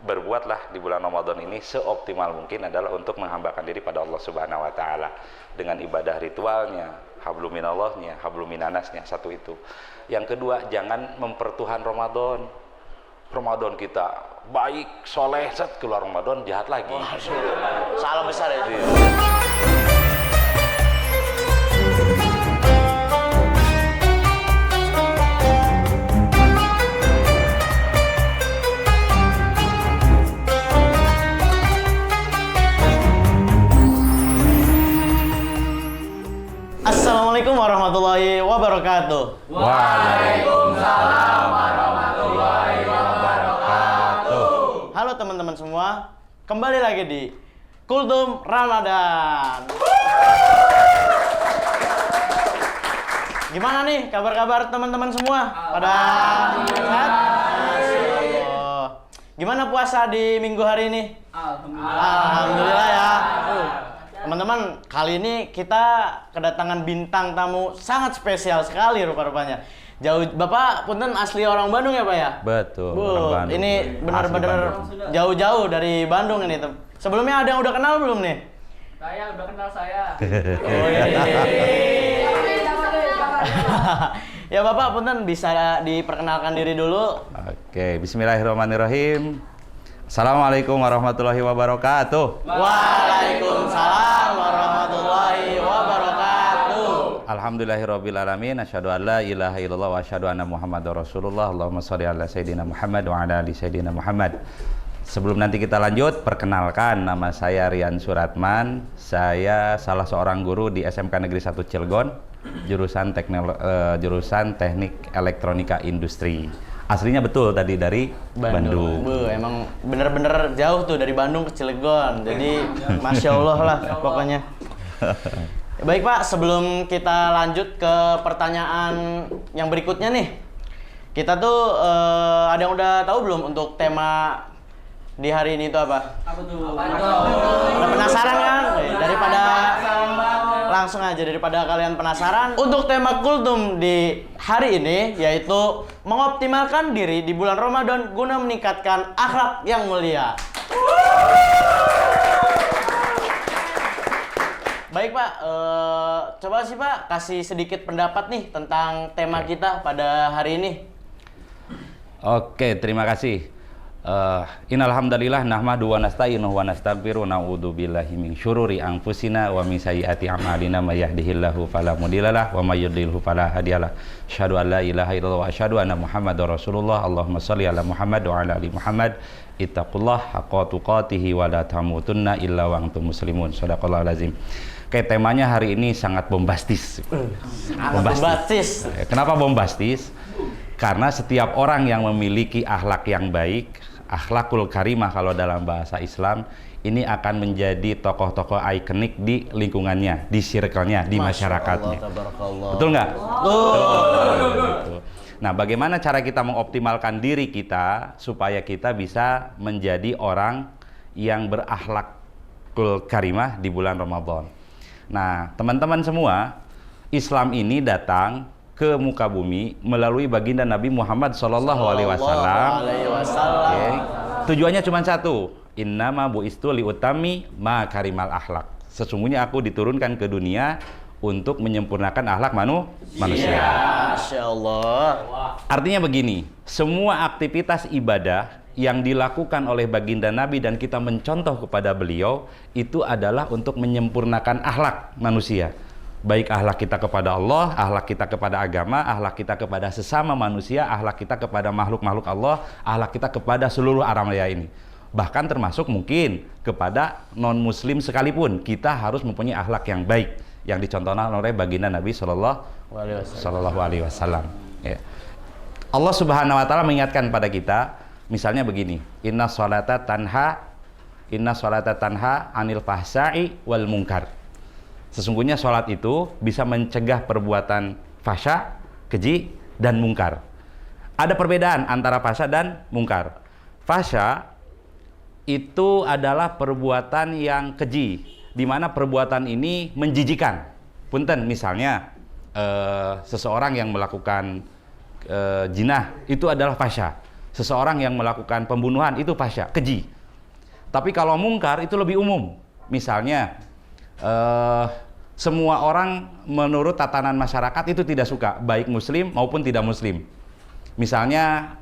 berbuatlah di bulan Ramadan ini seoptimal mungkin adalah untuk menghambakan diri pada Allah Subhanahu wa taala dengan ibadah ritualnya, hablum minallahnya, hablum minannasnya, satu itu. Yang kedua, jangan mempertuhan Ramadan. Ramadan kita baik, soleh, set keluar Ramadan jahat lagi. Salah besar ya. Assalamualaikum warahmatullahi wabarakatuh. Waalaikumsalam warahmatullahi wabarakatuh. Halo teman-teman semua, kembali lagi di Kultum Ramadan. Gimana nih kabar-kabar teman-teman semua? Pada sehat? Masyaallah. Gimana puasa di minggu hari ini? Alhamdulillah ya. Teman-teman, kali ini kita kedatangan bintang tamu sangat spesial sekali rupa-rupanya. Jauh, Bapak punten asli orang Bandung ya Pak ya? Betul. Orang Bandung. Ini benar-benar jauh-jauh dari Bandung ini. Sebelumnya ada yang udah kenal belum nih? Saya udah kenal saya. Oh, iya. Ya Bapak punten bisa diperkenalkan diri dulu. Oke, bismillahirrahmanirrahim. Assalamualaikum warahmatullahi wabarakatuh. Waalaikumsalam warahmatullahi wabarakatuh. Alhamdulillahirabbil alamin, asyhadu an la ilaha illallah wa asyhadu anna Muhammadar Rasulullah. Allahumma shalli ala sayidina Muhammad wa ala ali sayidina Muhammad. Sebelum nanti kita lanjut, perkenalkan nama saya Rian Suratman. Saya salah seorang guru di SMK Negeri 1 Cilegon, jurusan Teknik Elektronika Industri. Aslinya betul tadi dari Bandung. Emang bener-bener jauh tuh dari Bandung ke Cilegon. Jadi Masya Allah lah pokoknya. Baik Pak, sebelum kita lanjut ke pertanyaan yang berikutnya nih. Kita tuh ada yang udah tahu belum untuk tema di hari ini itu apa? Apa tuh? Udah penasaran kan? Daripada langsung aja, daripada kalian penasaran, untuk tema Kultum di hari ini yaitu mengoptimalkan diri di bulan Ramadan guna meningkatkan akhlak yang mulia. Baik Pak, coba sih Pak kasih sedikit pendapat nih tentang tema kita pada hari ini. Oke, terima kasih. Innal hamdalillah nahmadu wa nasta'inuhu wa nastaghfiruh wa na'udzu billahi min syururi anfusina wa min sayyiati a'malina may yahdihillahu fala mudhillalah wa may yudhlilhu fala hadiyalah. Asyhadu an la ilaha illallah wa asyhadu anna Muhammadar Rasulullah. Allahumma shalli ala Muhammad wa ala ali Muhammad. Ittaqullah haqqa tuqatih wa la tamutunna illa wa antum muslimun. Shadaqallahul azim. Oke, temanya hari ini sangat bombastis. Bombastis. Kenapa bombastis? Karena setiap orang yang memiliki akhlak yang baik, akhlakul karimah kalau dalam bahasa Islam, ini akan menjadi tokoh-tokoh ikonik di lingkungannya, di circle-nya, di masyarakatnya. Betul nggak? Betul. Nah, bagaimana cara kita mengoptimalkan diri kita supaya kita bisa menjadi orang yang berakhlakul karimah di bulan Ramadan? Nah, teman-teman semua, Islam ini datang ke muka bumi melalui baginda Nabi Muhammad SAW. Tujuannya cuma satu, innama bu'istu liutami ma karimal akhlak. Sesungguhnya aku diturunkan ke dunia untuk menyempurnakan akhlak manusia. Masya Allah. Artinya begini, semua aktivitas ibadah yang dilakukan oleh baginda Nabi dan kita mencontoh kepada beliau itu adalah untuk menyempurnakan akhlak manusia. Baik akhlak kita kepada Allah, akhlak kita kepada agama, akhlak kita kepada sesama manusia, akhlak kita kepada makhluk-makhluk Allah, akhlak kita kepada seluruh alam raya ini. Bahkan termasuk mungkin kepada non-muslim sekalipun, kita harus mempunyai akhlak yang baik yang dicontohkan oleh baginda Nabi Sallallahu Alaihi Wasallam. Ya. Allah Subhanahu Wa Taala mengingatkan pada kita, misalnya begini, inna sholata tanha anil fahsai wal munkar. Sesungguhnya sholat itu bisa mencegah perbuatan fahsya, keji, dan mungkar. Ada perbedaan antara fahsya dan mungkar. Fahsya itu adalah perbuatan yang keji, di mana perbuatan ini menjijikan. Punten, misalnya seseorang yang melakukan jinah itu adalah fahsya. Seseorang yang melakukan pembunuhan itu fahsya, keji. Tapi kalau mungkar itu lebih umum. Misalnya semua orang menurut tatanan masyarakat itu tidak suka, baik muslim maupun tidak muslim. Misalnya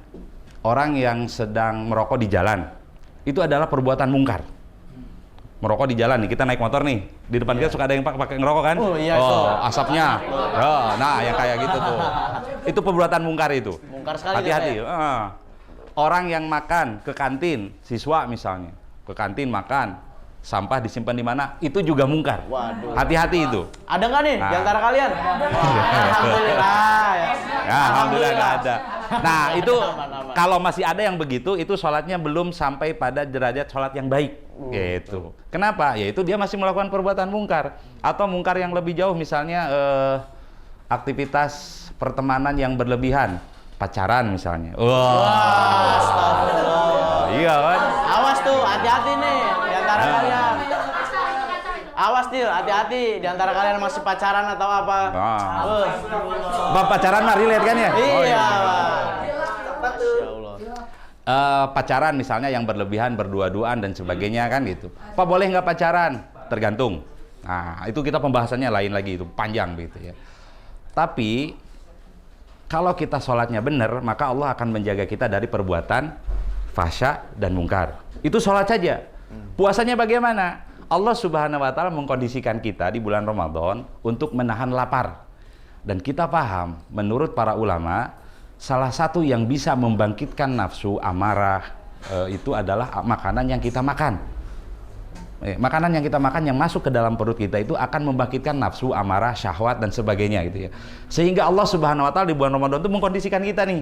orang yang sedang merokok di jalan, itu adalah perbuatan mungkar. Merokok di jalan nih, kita naik motor nih, di depan kita suka ada yang pakai ngerokok kan? Oh iya, asapnya. Nah, yang kayak gitu tuh. Itu perbuatan mungkar itu. Mungkar sekali. Hati-hati. Orang yang makan ke kantin, siswa misalnya, ke kantin makan, sampah disimpan di mana, itu juga mungkar. Waduh. Hati-hati itu. Ada nggak nih di antara kalian? Alhamdulillah. Ya, alhamdulillah nggak ada. Nah, itu Aman. kalau masih ada yang begitu, itu sholatnya belum sampai pada derajat sholat yang baik. Gitu. Kenapa? Yaitu dia masih melakukan perbuatan mungkar. Atau mungkar yang lebih jauh, misalnya aktivitas pertemanan yang berlebihan. Pacaran misalnya. Wah, astagfirullah. Iya kan? Awas tuh, hati-hati nih di antara kalian. Awas Til, hati-hati di antara kalian masih pacaran atau apa. Bab pacaran mah relate kan ya? Iya. Pacaran misalnya yang berlebihan, berdua-duaan dan sebagainya kan gitu. Pak boleh nggak pacaran? Tergantung. Nah, itu kita pembahasannya lain lagi, itu panjang gitu ya. Tapi kalau kita sholatnya benar, maka Allah akan menjaga kita dari perbuatan fahsya dan mungkar. Itu sholat saja. Puasanya bagaimana? Allah Subhanahu wa Ta'ala mengkondisikan kita di bulan Ramadan untuk menahan lapar. Dan kita paham, menurut para ulama, salah satu yang bisa membangkitkan nafsu amarah itu adalah makanan yang kita makan. Makanan yang kita makan yang masuk ke dalam perut kita itu akan membangkitkan nafsu, amarah, syahwat dan sebagainya gitu ya. Sehingga Allah Subhanahu wa Ta'ala di bulan Ramadan itu mengkondisikan kita nih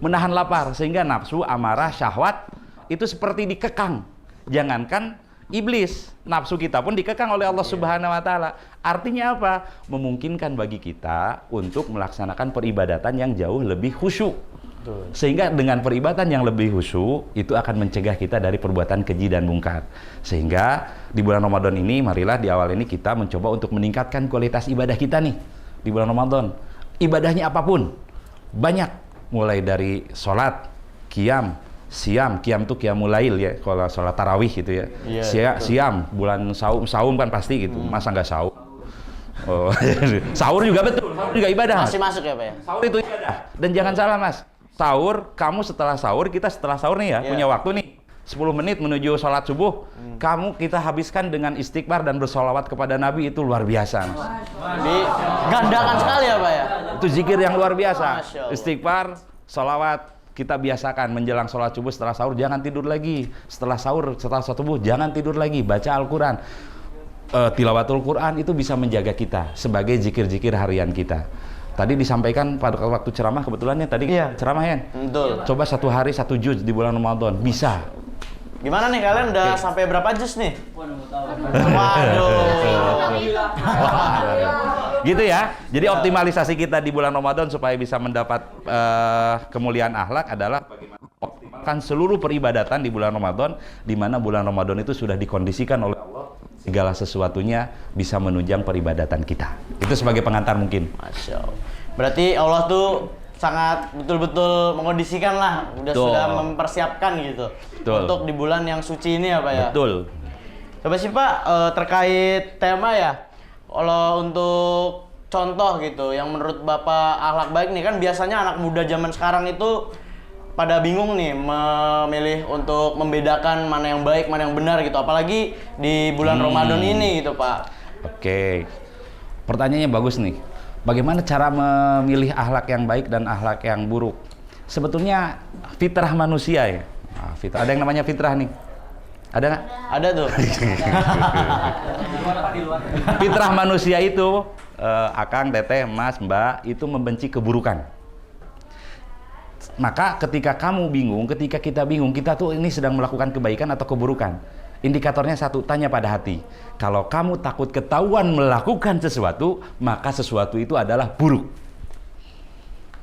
menahan lapar, sehingga nafsu, amarah, syahwat itu seperti dikekang. Jangankan iblis, nafsu kita pun dikekang oleh Allah Subhanahu wa Ta'ala. Artinya apa? Memungkinkan bagi kita untuk melaksanakan peribadatan yang jauh lebih khusyuk. Sehingga dengan peribadatan yang lebih khusyuk itu akan mencegah kita dari perbuatan keji dan mungkar. Sehingga di bulan Ramadan ini, marilah di awal ini kita mencoba untuk meningkatkan kualitas ibadah kita nih di bulan Ramadan. Ibadahnya apapun, banyak, mulai dari sholat, qiyam, siam tuh qiyamul lail ya, kalau sholat tarawih gitu ya. Siam, bulan saum kan pasti gitu, masa nggak saum? Sahur juga betul, sahur juga ibadah. Masih masuk ya Pak ya? Sahur itu ibadah. Dan jangan salah Mas, sahur, kamu setelah sahur, kita setelah sahur nih ya, punya waktu nih 10 menit menuju sholat subuh, kita habiskan dengan istighfar dan bersolawat kepada Nabi, itu luar biasa Mas. Digandakan sekali ya Pak ya? Itu zikir yang luar biasa. Istighfar, solawat, kita biasakan menjelang sholat subuh, setelah sahur jangan tidur lagi. Setelah sahur, setelah sholat subuh jangan tidur lagi, baca Al-Quran. Tilawatul Quran itu bisa menjaga kita sebagai zikir-zikir harian kita. Tadi disampaikan pada waktu ceramah, kebetulannya tadi ceramah ya. Betul. Coba 1 hari 1 juz di bulan Ramadan, bisa. Gimana nih kalian udah sampai berapa juz nih? Gitu ya. Jadi optimalisasi kita di bulan Ramadan supaya bisa mendapat kemuliaan akhlak adalah bagaimana optimalkan seluruh peribadatan di bulan Ramadan, di mana bulan Ramadan itu sudah dikondisikan oleh Allah segala sesuatunya bisa menunjang peribadatan kita. Itu sebagai pengantar mungkin. Masya Allah. Berarti Allah tuh sangat betul-betul mengondisikan lah, sudah mempersiapkan gitu. Betul. Untuk di bulan yang suci ini ya Pak ya. Betul. Coba sih Pak, terkait tema ya, kalau untuk contoh gitu, yang menurut Bapak akhlak baik nih, kan biasanya anak muda zaman sekarang itu pada bingung nih memilih untuk membedakan mana yang baik, mana yang benar gitu, apalagi di bulan Ramadan ini gitu Pak. Oke, pertanyaannya bagus nih. Bagaimana cara memilih akhlak yang baik dan akhlak yang buruk? Sebetulnya fitrah manusia ya. Nah, fitrah. Ada yang namanya fitrah nih? Ada nggak? Ada tuh. Fitrah manusia itu, Akang, Teteh, Mas, Mbak, itu membenci keburukan. Maka ketika kamu bingung, ketika kita bingung, kita tuh ini sedang melakukan kebaikan atau keburukan. Indikatornya satu, tanya pada hati. Kalau kamu takut ketahuan melakukan sesuatu, maka sesuatu itu adalah buruk.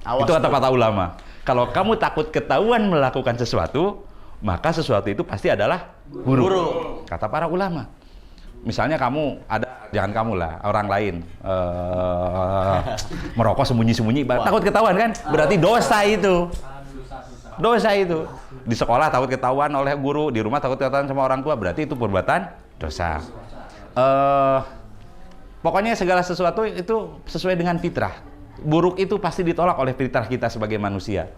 Itu kata-kata ulama. Kalau kamu takut ketahuan melakukan sesuatu, maka sesuatu itu pasti adalah buruk. Kata para ulama. Misalnya kamu ada, jangan kamu lah, orang lain merokok sembunyi-sembunyi, takut ketahuan kan? Berarti dosa itu. Dosa itu. Di sekolah takut ketahuan oleh guru, di rumah takut ketahuan sama orang tua, berarti itu perbuatan dosa. Pokoknya segala sesuatu itu sesuai dengan fitrah. Buruk itu pasti ditolak oleh fitrah kita sebagai manusia.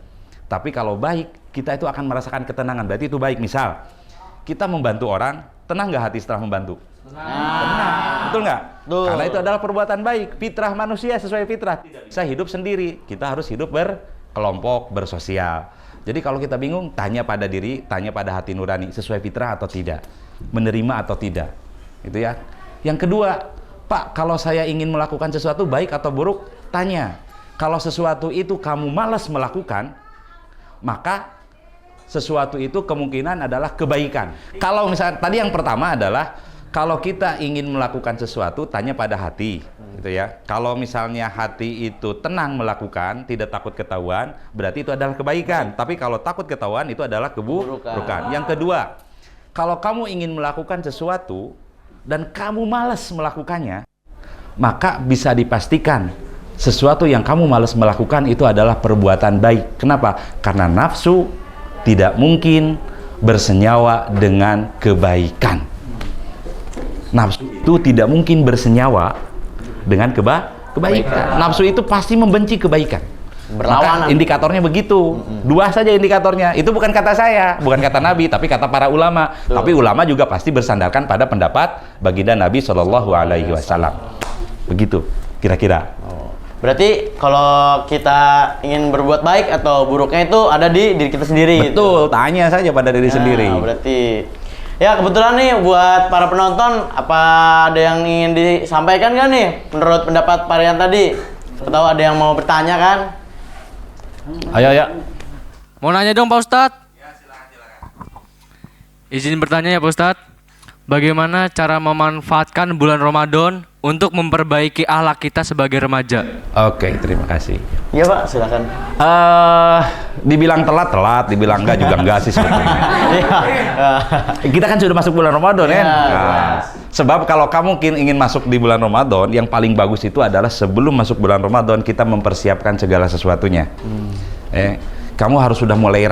Tapi kalau baik, kita itu akan merasakan ketenangan. Berarti itu baik. Misal, kita membantu orang, tenang nggak hati setelah membantu? Tenang. Betul nggak? Karena itu adalah perbuatan baik. Fitrah manusia sesuai fitrah. Tidak bisa hidup sendiri. Kita harus hidup berkelompok, bersosial. Jadi kalau kita bingung, tanya pada diri, tanya pada hati nurani, sesuai fitrah atau tidak? Menerima atau tidak? Itu ya. Yang kedua, Pak, kalau saya ingin melakukan sesuatu baik atau buruk, tanya. Kalau sesuatu itu kamu malas melakukan, maka sesuatu itu kemungkinan adalah kebaikan. Kalau misalnya tadi yang pertama adalah kalau kita ingin melakukan sesuatu, tanya pada hati, gitu ya. Kalau misalnya hati itu tenang melakukan, tidak takut ketahuan, berarti itu adalah kebaikan. Tapi kalau takut ketahuan, itu adalah keburukan. Yang kedua, kalau kamu ingin melakukan sesuatu dan kamu malas melakukannya, maka bisa dipastikan sesuatu yang kamu malas melakukan itu adalah perbuatan baik. Kenapa? Karena nafsu tidak mungkin bersenyawa dengan kebaikan. Nafsu itu tidak mungkin bersenyawa dengan kebaikan. Nafsu itu pasti membenci kebaikan. Berlawanan. Maka indikatornya begitu. Dua saja indikatornya. Itu bukan kata saya, bukan kata Nabi, tapi kata para ulama. Tapi ulama juga pasti bersandarkan pada pendapat baginda Nabi Shallallahu Alaihi Wasallam. Begitu, kira-kira. Berarti kalau kita ingin berbuat baik atau buruknya itu ada di diri kita sendiri. Betul, gitu. Tanya saja pada diri sendiri. Berarti ya kebetulan nih buat para penonton, apa ada yang ingin disampaikan kan nih menurut pendapat Parian tadi? Atau ada yang mau bertanya kan? Ayo ya. Mau nanya dong Pak Ustadz? Ya silakan. Izin bertanya ya Pak Ustadz. Bagaimana cara memanfaatkan bulan Ramadan untuk memperbaiki akhlak kita sebagai remaja? Oke, terima kasih. Iya Pak, silakan. Dibilang telat, dibilang enggak juga enggak sih sebenarnya. Kita kan sudah masuk bulan Ramadan ya. Sebab kalau kamu ingin masuk di bulan Ramadan, yang paling bagus itu adalah sebelum masuk bulan Ramadan kita mempersiapkan segala sesuatunya. Kamu harus sudah mulai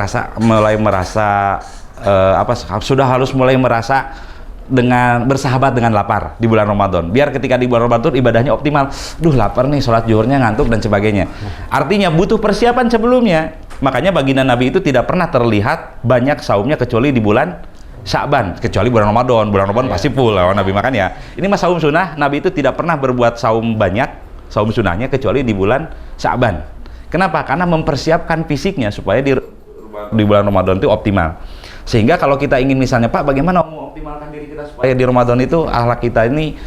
merasa dengan bersahabat dengan lapar di bulan Ramadan. Biar ketika di bulan Ramadan ibadahnya optimal. Duh lapar nih, sholat zuhurnya ngantuk dan sebagainya. Artinya butuh persiapan sebelumnya. Makanya baginda Nabi itu tidak pernah terlihat banyak saumnya kecuali di bulan Sya'ban, kecuali bulan Ramadan. Bulan Ramadan pasti full ya Nabi makan ya. Ini mas saum sunnah, Nabi itu tidak pernah berbuat saum banyak, saum sunnahnya kecuali di bulan Sya'ban. Kenapa? Karena mempersiapkan fisiknya supaya di bulan Ramadan itu optimal. Sehingga kalau kita ingin misalnya, Pak, bagaimana mengoptimalkan diri kita supaya di Ramadan itu akhlak kita ini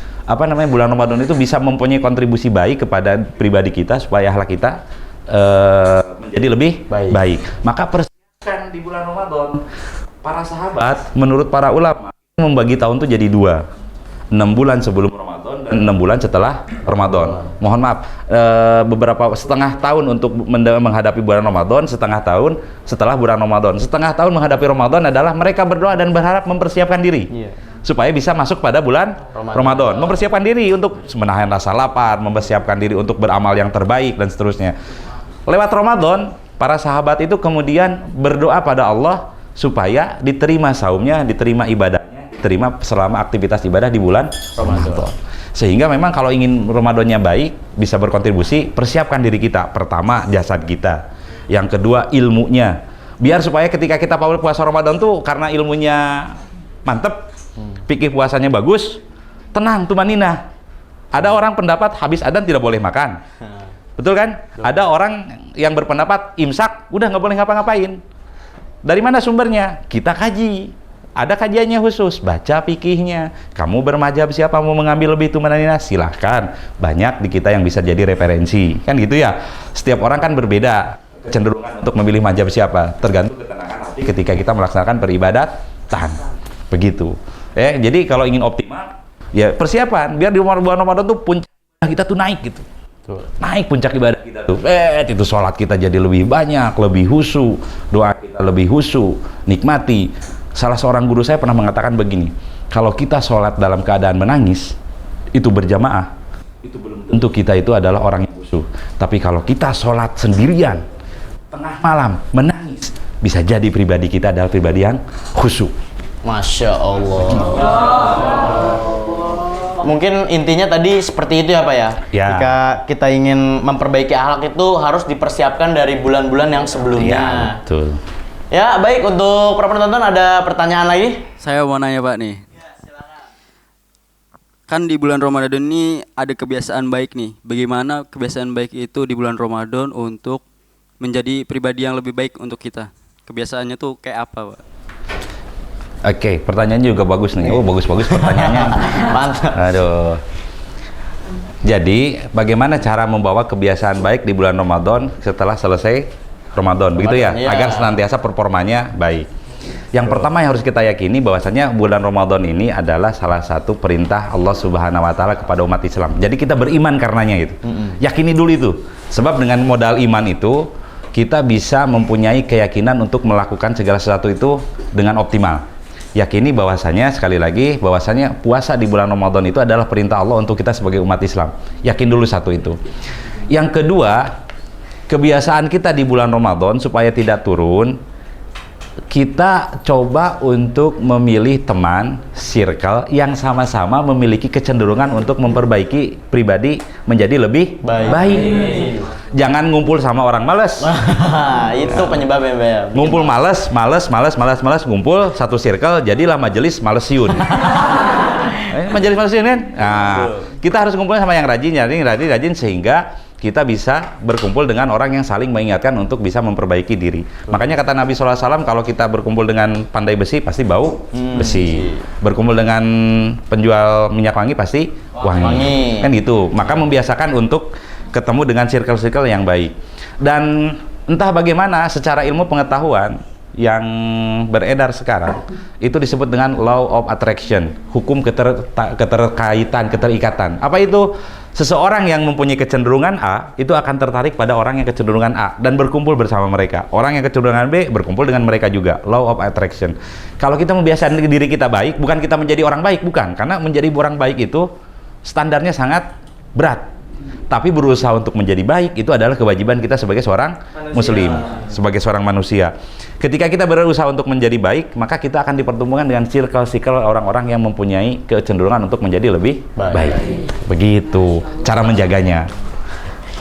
bulan Ramadan itu bisa mempunyai kontribusi baik kepada pribadi kita supaya akhlak kita menjadi lebih baik. Maka persiapkan di bulan Ramadan. Para sahabat menurut para ulama membagi tahun itu jadi 2. 6 bulan sebelum Ramadan dan 6 bulan setelah Ramadan. Mohon maaf, beberapa setengah tahun untuk menghadapi bulan Ramadan, setengah tahun setelah bulan Ramadan. Setengah tahun menghadapi Ramadan adalah mereka berdoa dan berharap mempersiapkan diri supaya bisa masuk pada bulan Ramadan. Mempersiapkan diri untuk menahan rasa lapar, mempersiapkan diri untuk beramal yang terbaik dan seterusnya. Lewat Ramadan, para sahabat itu kemudian berdoa pada Allah supaya diterima saumnya, diterima ibadahnya, diterima selama aktivitas ibadah di bulan Ramadan. Sehingga memang kalau ingin Ramadannya baik, bisa berkontribusi, persiapkan diri kita. Pertama, jasad kita. Yang kedua, ilmunya. Biar supaya ketika kita puasa Ramadan tuh karena ilmunya mantep, fikih puasanya bagus, tenang, tumaninah. Ada orang pendapat habis adzan tidak boleh makan. Betul kan? Ada orang yang berpendapat imsak, udah nggak boleh ngapa-ngapain. Dari mana sumbernya? Kita kaji. Ada kajiannya khusus, baca fikihnya. Kamu bermadzhab siapa mau mengambil lebih tumanina? Silahkan. Banyak di kita yang bisa jadi referensi. Kan gitu ya. Setiap orang kan berbeda cenderungan untuk memilih mazhab siapa. Tergantung ketenangan hati ketika kita melaksanakan peribadatan. Begitu. Jadi kalau ingin optimal, ya persiapan. Biar di bulan Ramadan tuh puncak kita tuh naik gitu. Naik puncak ibadah kita tuh. Itu sholat kita jadi lebih banyak, lebih khusyuk, doa kita lebih khusyuk, nikmati. Salah seorang guru saya pernah mengatakan begini, kalau kita sholat dalam keadaan menangis, itu berjamaah, itu belum tentu kita itu adalah orang yang khusyuk. Tapi kalau kita sholat sendirian, tengah malam, menangis, bisa jadi pribadi kita adalah pribadi yang khusyuk. Masya Allah. Mungkin intinya tadi seperti itu ya Pak ya? Ya. Jika kita ingin memperbaiki akhlak itu harus dipersiapkan dari bulan-bulan yang sebelumnya. Ya, betul. Ya, baik. Untuk para penonton ada pertanyaan lagi? Saya mau nanya Pak nih. Kan di bulan Ramadan ini ada kebiasaan baik nih. Bagaimana kebiasaan baik itu di bulan Ramadan untuk menjadi pribadi yang lebih baik untuk kita? Kebiasaannya tuh kayak apa, Pak? Oke, pertanyaannya juga bagus nih. Oh, bagus-bagus pertanyaannya. Mantap. Aduh. Jadi, bagaimana cara membawa kebiasaan baik di bulan Ramadan setelah selesai Ramadan, begitu ya? Iya. Agar senantiasa performanya baik. Yang pertama yang harus kita yakini bahwasanya bulan Ramadan ini adalah salah satu perintah Allah Subhanahu wa taala kepada umat Islam. Jadi kita beriman karenanya gitu. Yakini dulu itu. Sebab dengan modal iman itu kita bisa mempunyai keyakinan untuk melakukan segala sesuatu itu dengan optimal. Yakini bahwasanya, sekali lagi, bahwasanya puasa di bulan Ramadan itu adalah perintah Allah untuk kita sebagai umat Islam. Yakin dulu satu itu. Yang kedua, kebiasaan kita di bulan Ramadan supaya tidak turun, kita coba untuk memilih teman, circle yang sama-sama memiliki kecenderungan untuk memperbaiki pribadi menjadi lebih baik. Jangan ngumpul sama orang malas. Itu penyebabnya Pak ya? Ngumpul malas, ngumpul satu circle, jadilah majelis malesiun. Majelis malesiun kan? Nah, kita harus ngumpul sama yang rajin sehingga kita bisa berkumpul dengan orang yang saling mengingatkan untuk bisa memperbaiki diri. Makanya kata Nabi SAW, kalau kita berkumpul dengan pandai besi pasti bau besi. Berkumpul dengan penjual minyak wangi pasti wangi. Kan gitu. Maka membiasakan untuk ketemu dengan circle-circle yang baik. Dan entah bagaimana secara ilmu pengetahuan yang beredar sekarang itu disebut dengan law of attraction, hukum keterikatan. Apa itu? Seseorang yang mempunyai kecenderungan A itu akan tertarik pada orang yang kecenderungan A dan berkumpul bersama mereka. Orang yang kecenderungan B berkumpul dengan mereka juga. Law of attraction. Kalau kita membiasakan diri kita baik, bukan kita menjadi orang baik, bukan. Karena menjadi orang baik itu standarnya sangat berat. Tapi berusaha untuk menjadi baik itu adalah kewajiban kita sebagai seorang muslim, sebagai seorang manusia. Ketika kita berusaha untuk menjadi baik, maka kita akan dipertemukan dengan circle-circle orang-orang yang mempunyai kecenderungan untuk menjadi lebih baik. Begitu cara menjaganya.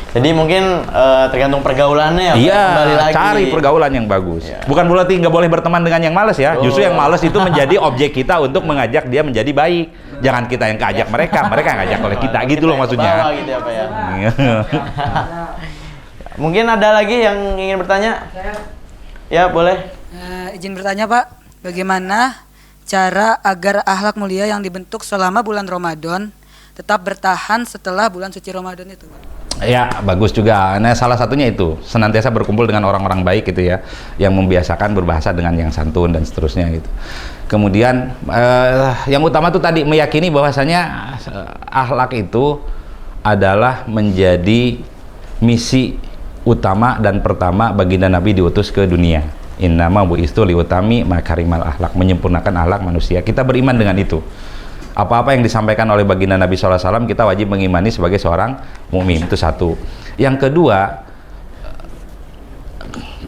Jadi mungkin tergantung pergaulannya ya. Iya, Kembali lagi. cari pergaulan yang bagus. Ya. Bukan berarti nggak boleh berteman dengan yang malas ya. Justru yang malas itu menjadi objek kita untuk mengajak dia menjadi baik. Jangan kita yang keajak mereka yang ngajak oleh kita gitu loh maksudnya. Bawah gitu ya Pak ya. Mungkin ada lagi yang ingin bertanya? Ya boleh. Izin bertanya Pak, bagaimana cara agar akhlak mulia yang dibentuk selama bulan Ramadan tetap bertahan setelah bulan suci Ramadan itu, Pak? Ya, bagus juga. Nah, salah satunya itu senantiasa berkumpul dengan orang-orang baik gitu ya, yang membiasakan berbahasa dengan yang santun dan seterusnya gitu. Kemudian yang utama tuh tadi meyakini bahwasanya akhlak itu adalah menjadi misi utama dan pertama baginda Nabi diutus ke dunia. Innama bu'istu liutami makarimal akhlak, menyempurnakan akhlak manusia. Kita beriman dengan itu. Apa-apa yang disampaikan oleh baginda Nabi SAW kita wajib mengimani sebagai seorang mukmin. Itu satu. Yang kedua,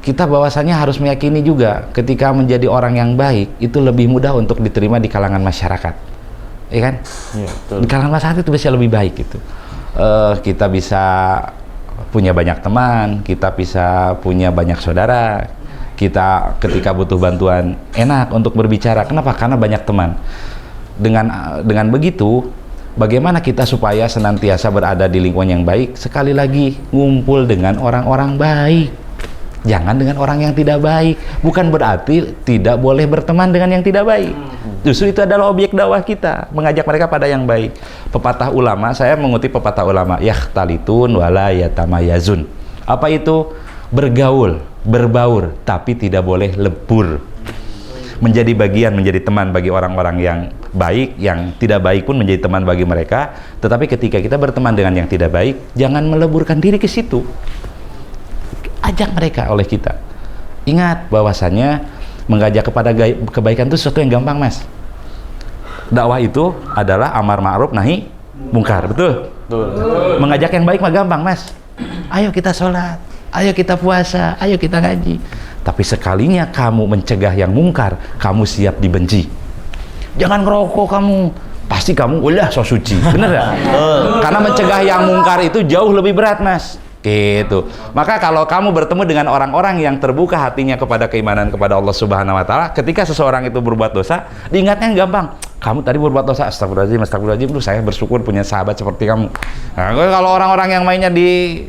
kita bahwasanya harus meyakini juga ketika menjadi orang yang baik itu lebih mudah untuk diterima di kalangan masyarakat, ya kan? Ya, betul. Di kalangan masyarakat itu bisa lebih baik gitu. Kita bisa punya banyak teman, kita bisa punya banyak saudara, kita ketika butuh bantuan enak untuk berbicara. Kenapa? Karena banyak teman. Dengan begitu, bagaimana kita supaya senantiasa berada di lingkungan yang baik? Sekali lagi, ngumpul dengan orang-orang baik. Jangan dengan orang yang tidak baik. Bukan berarti tidak boleh berteman dengan yang tidak baik. Justru itu adalah objek dakwah kita, mengajak mereka pada yang baik. Pepatah ulama, saya mengutip pepatah ulama, yakhtalitun wala yatamayazun. Apa itu? Bergaul, berbaur, tapi tidak boleh lebur. Menjadi bagian, menjadi teman bagi orang-orang yang baik, yang tidak baik pun menjadi teman bagi mereka. Tetapi ketika kita berteman dengan yang tidak baik, jangan meleburkan diri ke situ. Ajak mereka oleh kita. Ingat bahwasanya mengajak kepada kebaikan itu sesuatu yang gampang, Mas. Dakwah itu adalah amar ma'ruf nahi mungkar, betul? Betul. Mengajak yang baik mah gampang, Mas. Ayo kita sholat, ayo kita puasa, ayo kita ngaji. Tapi sekalinya kamu mencegah yang mungkar, kamu siap dibenci. Jangan ngerokok kamu, pasti kamu ulah so suci, bener ya? Karena mencegah yang mungkar itu jauh lebih berat, Mas. Gitu. Maka kalau kamu bertemu dengan orang-orang yang terbuka hatinya kepada keimanan kepada Allah Subhanahu wa taala, ketika seseorang itu berbuat dosa, diingatnya gampang. Kamu tadi berbuat dosa, astagfirullahaladzim, astagfirullahaladzim. Saya bersyukur punya sahabat seperti kamu. Nah, kalau orang-orang yang mainnya di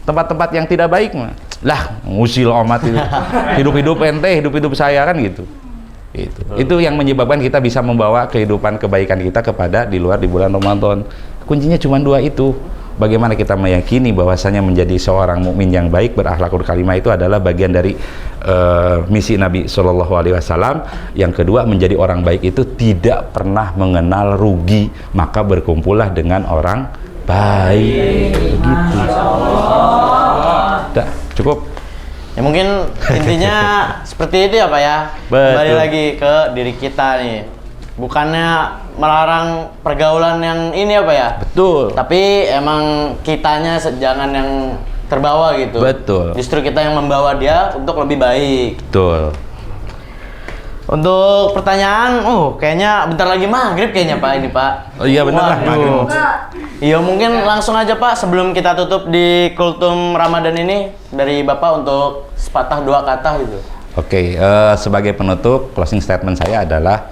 tempat-tempat yang tidak baik, lah ngusil omat itu. Hidup-hidup ente, hidup-hidup saya kan gitu. Itu yang menyebabkan kita bisa membawa kehidupan kebaikan kita kepada di luar di bulan Ramadan. Kuncinya cuma dua itu. Bagaimana kita meyakini bahwasanya menjadi seorang mukmin yang baik berakhlakul karimah itu adalah bagian dari misi Nabi Shallallahu Alaihi Wasallam. Yang kedua, menjadi orang baik itu tidak pernah mengenal rugi, maka berkumpullah dengan orang baik. Begitu. Dah, cukup. Ya mungkin intinya seperti itu ya Pak ya. Betul. Kembali lagi ke diri kita nih. Bukannya melarang pergaulan yang ini apa ya? Betul. Tapi emang kitanya jangan yang terbawa gitu. Betul. Justru kita yang membawa dia untuk lebih baik. Betul. Untuk pertanyaan, kayaknya bentar lagi maghrib kayaknya Pak ini Pak. Oh iya benar lah, maghrib. Iya mungkin langsung aja Pak sebelum kita tutup di kultum Ramadan ini dari Bapak untuk sepatah dua kata gitu. Oke, sebagai penutup closing statement saya adalah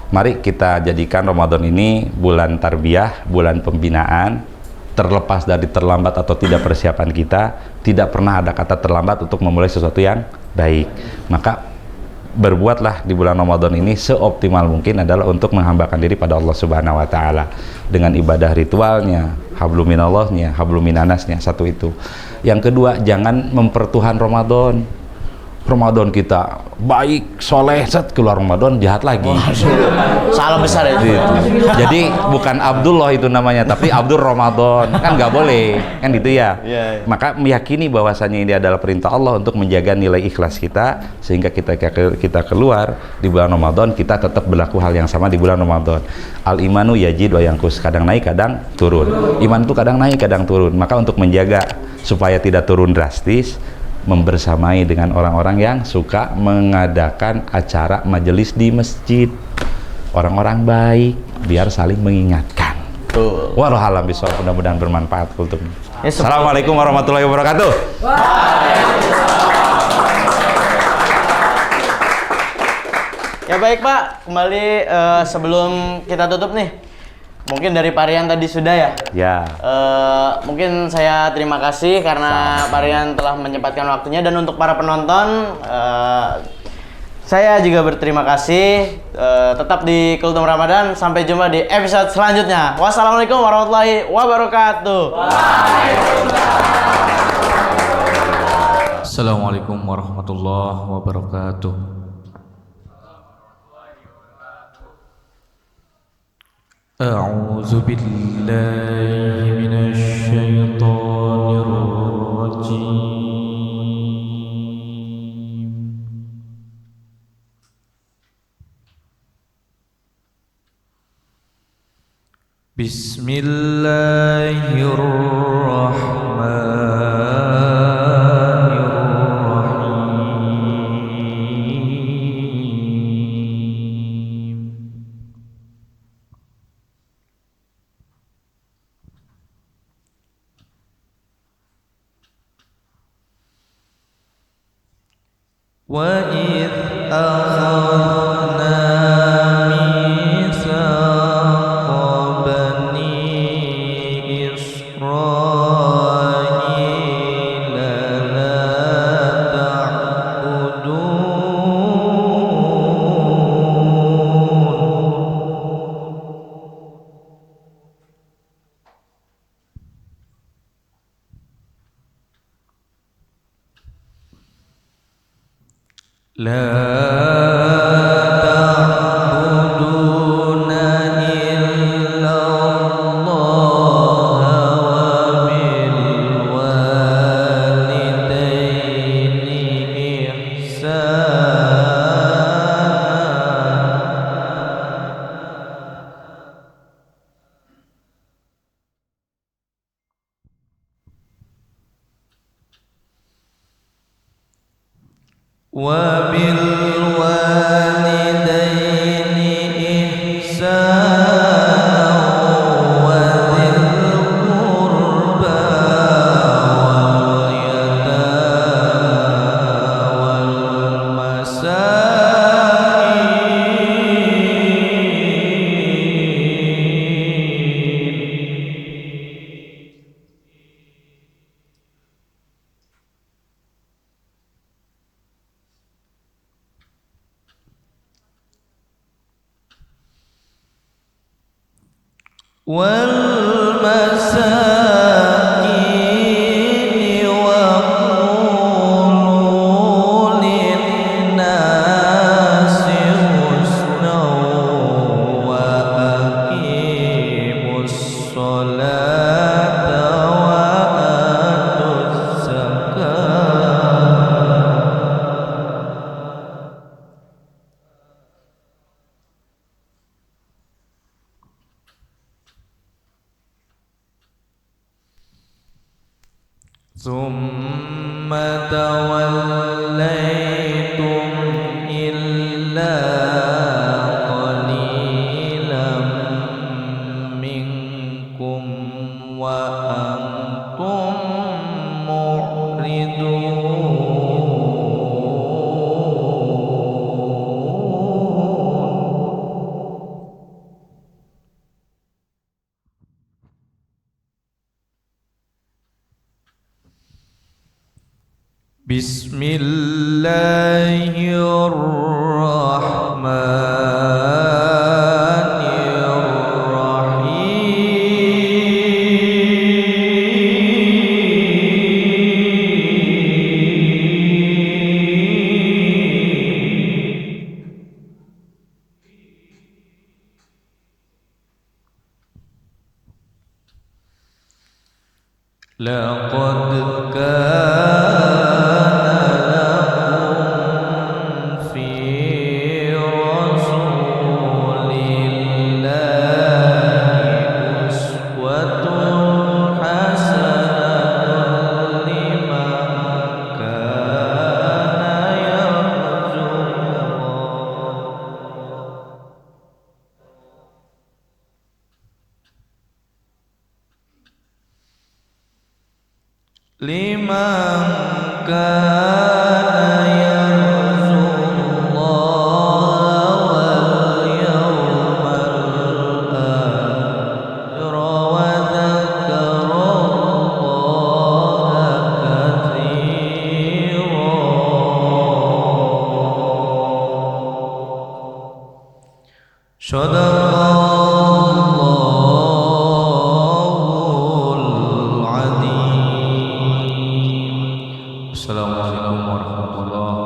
mari kita jadikan Ramadan ini bulan tarbiyah, bulan pembinaan. Terlepas dari terlambat atau tidak persiapan kita, tidak pernah ada kata terlambat untuk memulai sesuatu yang baik. Maka berbuatlah di bulan Ramadan ini seoptimal mungkin adalah untuk menghambakan diri pada Allah Subhanahu wa taala dengan ibadah ritualnya, hablum minallahnya, hablum minanasnya, satu itu. Yang kedua, jangan mempertuhan Ramadan. Ramadan kita baik, soleh, set keluar Ramadan jahat lagi. Salah besar ya. Gitu. Jadi bukan Abdullah itu namanya, tapi Abdul Ramadan, kan nggak boleh, kan gitu ya. Iya. Maka meyakini bahwasanya ini adalah perintah Allah untuk menjaga nilai ikhlas kita, sehingga kita keluar di bulan Ramadan kita tetap berlaku hal yang sama di bulan Ramadan. Al imanu yajid wa yanqus, kadang naik kadang turun. Iman itu kadang naik kadang turun. Maka untuk menjaga supaya tidak turun drastis, membersamai dengan orang-orang yang suka mengadakan acara majelis di masjid, orang-orang baik, biar saling mengingatkan. Wallahualam bishawab, mudah-mudahan bermanfaat kultum. Assalamualaikum warahmatullahi wabarakatuh. Ya baik Pak, kembali sebelum kita tutup nih, mungkin dari Pak Rian tadi sudah ya. Ya. Mungkin saya terima kasih karena Pak Rian telah menyempatkan waktunya, dan untuk para penonton saya juga berterima kasih. Tetap di Kultum Ramadan, sampai jumpa di episode selanjutnya. Wassalamualaikum warahmatullahi wabarakatuh. Assalamualaikum warahmatullahi wabarakatuh. أعوذ بالله من الشيطان الرجيم بسم الله الرحمن الرحيم وَإِذْ أَخَذْنَا مِيثَاقَ بَنِي إِسْرَائِيلَ لَا تعبدون إلا الله وبالوالدين إحسانا وبالوالدين إحسانا وذي القربى واليتامى والمساكين. والمساكين وقولوا للناس حسنا وأقيموا الصلاة وآتوا الزكاة. ثم توليتم إلا قليلا منكم وأنتم معرضون. بسم الله الرحمن الرحيم. لقد كان لكم في رسول الله أسوة حسنة لمن كان يرجو الله لمن كان يرجو الله واليوم الآخر وذكر الله كثيرا. صدق Assalamualaikum warahmatullahi